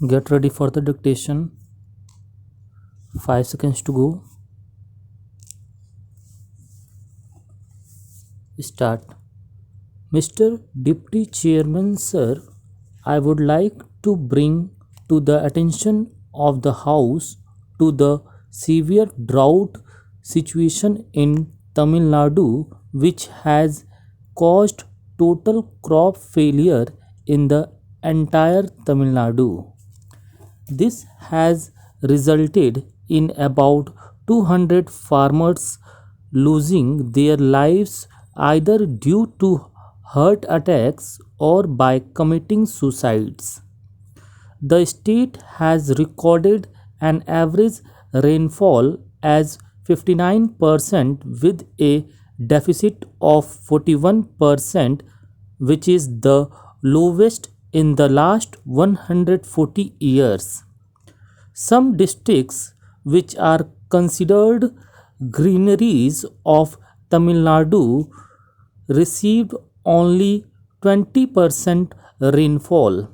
Get ready for the dictation. 5 seconds to go. Start. Mr. Deputy Chairman, sir, I would like to bring to the attention of the House to the severe drought situation in Tamil Nadu, which has caused total crop failure in the entire Tamil Nadu. This has resulted in about 200 farmers losing their lives either due to heart attacks or by committing suicides. The state has recorded an average rainfall as 59% with a deficit of 41%, which is the lowest in the last 140 years. Some districts, which are considered greeneries of Tamil Nadu, received only 20% rainfall.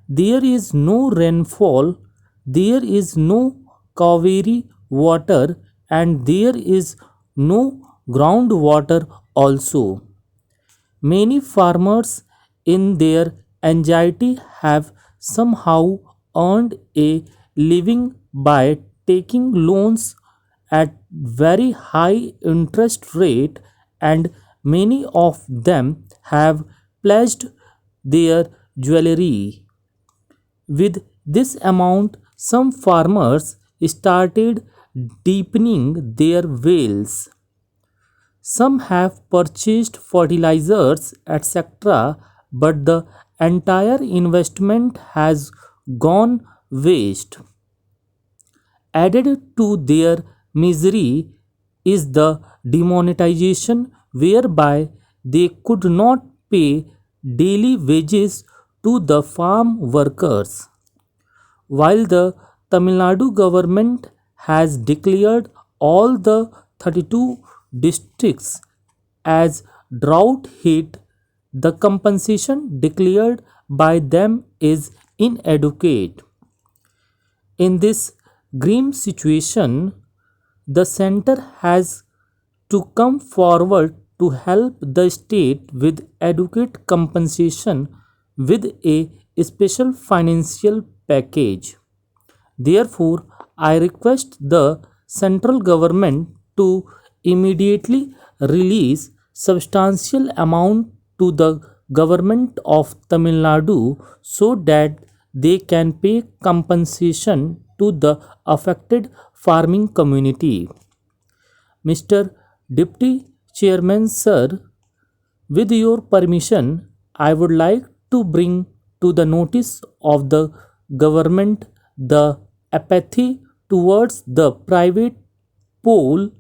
There is no rainfall, there is no Kaveri water, and there is no groundwater also. Many farmers, in their anxiety, have somehow earned a living by taking loans at very high interest rate, and many of them have pledged their jewelry. With this amount, some farmers started deepening their wells. Some have purchased fertilizers, etc., but the entire investment has gone waste. Added to their misery is the demonetization, whereby they could not pay daily wages to the farm workers. While the Tamil Nadu government has declared all the 32 districts as drought hit, the compensation declared by them is inadequate. In this grim situation, the center has to come forward to help the state with adequate compensation with a special financial package. Therefore, I request the central government to immediately release substantial amount to the government of Tamil Nadu so that they can pay compensation to the affected farming community. Mr. Deputy Chairman, sir, with your permission, I would like to bring to the notice of the government the apathy towards the private poll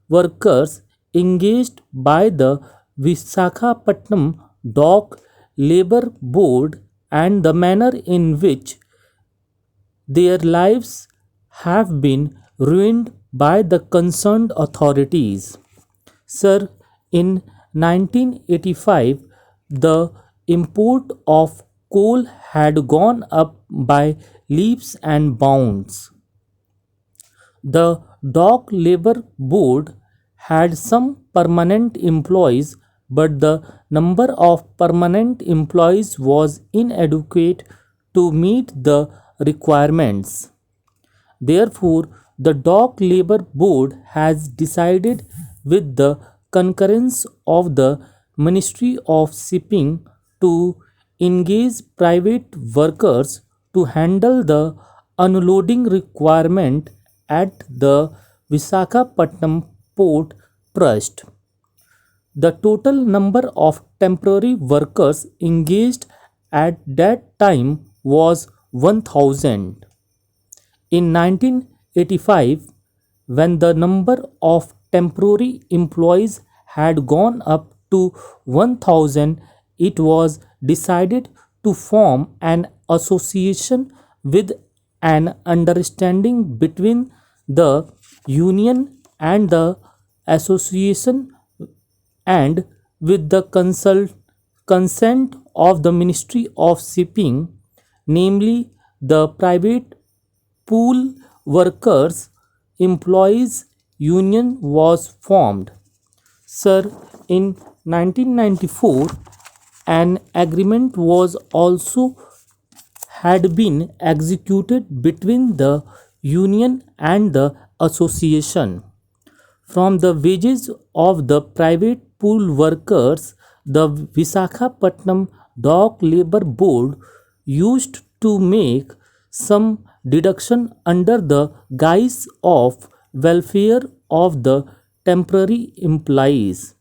workers engaged by the Visakhapatnam Dock Labor Board and the manner in which their lives have been ruined by the concerned authorities. Sir, in 1985, the import of coal had gone up by leaps and bounds. The Dock Labor Board had some permanent employees, but the number of permanent employees was inadequate to meet the requirements. Therefore, the Dock Labor Board has decided, with the concurrence of the Ministry of Shipping, to engage private workers to handle the unloading requirement at the Visakhapatnam Port Trust. The total number of temporary workers engaged at that time was 1000. In 1985, when the number of temporary employees had gone up to 1000, it was decided to form an association with an understanding between the union and the association, and with the consent of the Ministry of Shipping, namely the private pool workers employees union was formed. Sir, in 1994, an agreement was also had been executed between the union and the association. From the wages of the private pool workers, the Visakhapatnam Dock Labor Board used to make some deduction under the guise of welfare of the temporary employees.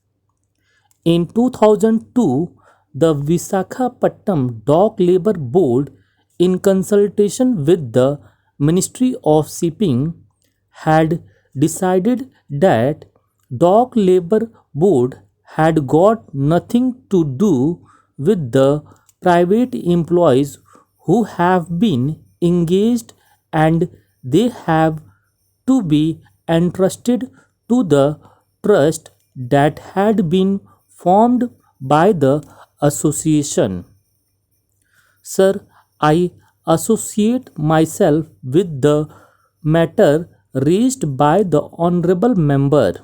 In 2002, the Visakhapatnam Dock Labor Board, in consultation with the Ministry of Shipping, had decided that Dock Labor Board had got nothing to do with the private employees who have been engaged, and they have to be entrusted to the trust that had been formed by the association. Sir, I associate myself with the matter raised by the honorable member.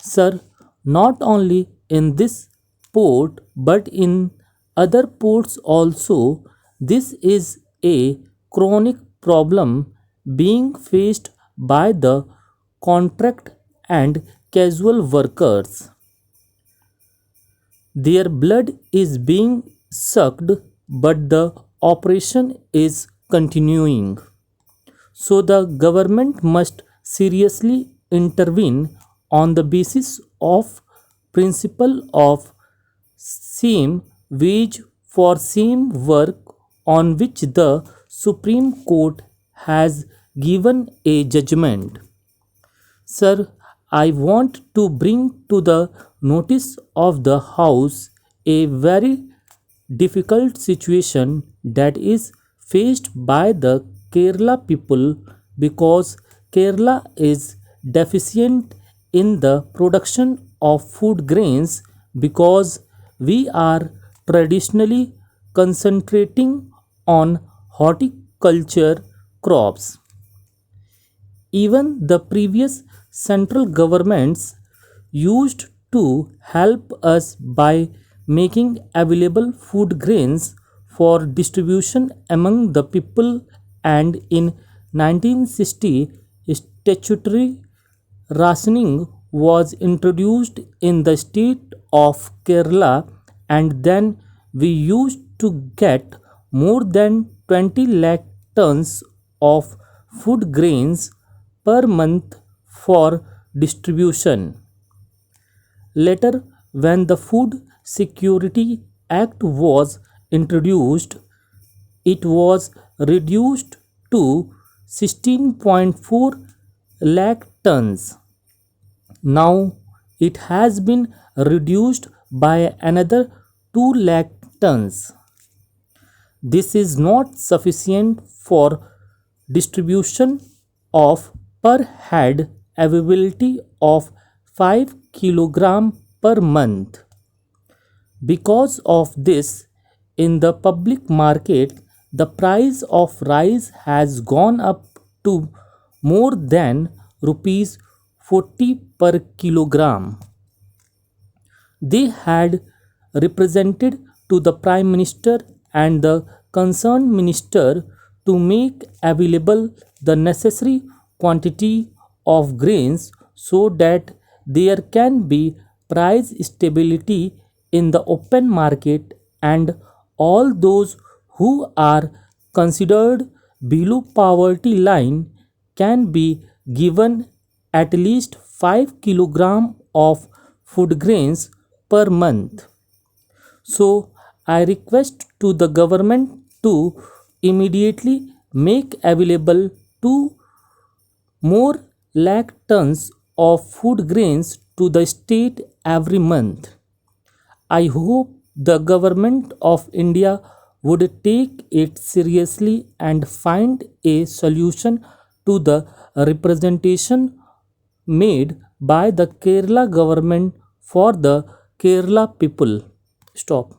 Sir, not only in this port but in other ports also, this is a chronic problem being faced by the contract and casual workers. Their blood is being sucked, but the operation is continuing. So the government must seriously intervene on the basis of principle of same wage for same work, on which the Supreme Court has given a judgment. Sir, I want to bring to the notice of the House a very difficult situation that is faced by the Kerala people, because Kerala is deficient in the production of food grains, because we are traditionally concentrating on horticulture crops. Even the previous central governments used to help us by making available food grains for distribution among the people, and in 1960 statutory rationing was introduced in the state of Kerala, and then we used to get more than 20 lakh tons of food grains per month for distribution. Later, when the Food Security Act was introduced, it was reduced to 16.4 lakh tons. Now it has been reduced by another 2 lakh tons. This is not sufficient for distribution of per head availability of 5 kg per month. Because of this, in the public market, the price of rice has gone up to more than rupees 40 per kilogram. They had represented to the Prime Minister and the concerned minister to make available the necessary quantity of grains so that there can be price stability in the open market, and all those who are considered below poverty line can be given at least 5 kg of food grains per month. So I request to the government to immediately make available 2 more lakh tons of food grains to the state every month. I hope the government of India would take it seriously and find a solution to the representation made by the Kerala government for the Kerala people. Stop.